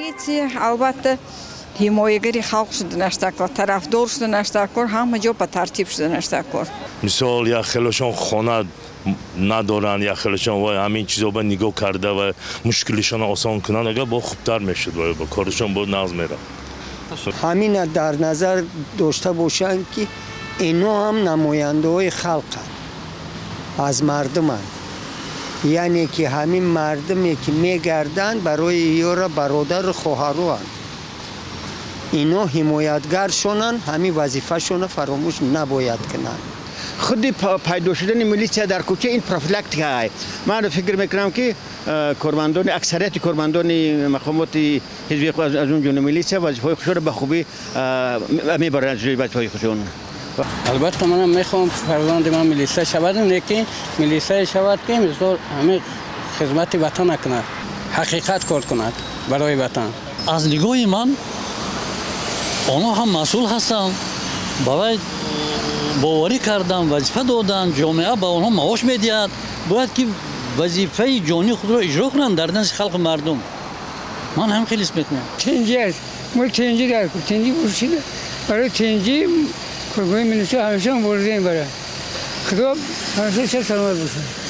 Militsiya albatta himoyagari xalq shudin ashtakor, tarafdor shudin ashtakor, hamma jo ba tartib shudin ashtakor. Misol ya خیلیشون خونه ندارن یا خیلیشون وای همین چیزا با نگاه کرده و مشکلشون آسان کنن اگر با خوبتر میشد و با کارشون با نظم میره. همین در نظر داشته باشن که اینا هم نماینده های خلق از مردم، یعنی که همین مردمی که میگردن برای اینا برادر خواهران اینا حمایتگر شونن، همین وظیفه شون فراموش نباید کنن. خود پیدا شدن میلیسیا در کوچه این پروفیلاکتیک است. من فکر میکنم که کارمندان اکثریت کارمندان مقامات حزبی از اون جون میلیسیا وظیفه خودشون به خوبی میبرند جلوی وظیفه خودشون. البته من میخوام فرزند من میلیسیا شود، لیکن میلیسیا شود که مثل همه خدمت وطن کند، حقیقت کار کند برای وطن. از نگاه من آنها هم مسئول هستند، باید باوری کردن، وظیفه دادن، جامعه به آنها معاش میدهد، باید که وظیفه جانی خود را اجرا کنند در نزد خلق مردم. من هم خیلی اسم میکنم. تنجی است، مال تنجی دار کو، تنجی برشیده. برای تنجی کارگاه میلیسیا همیشه هم بردیم برای. خدا همیشه سلامت باشه.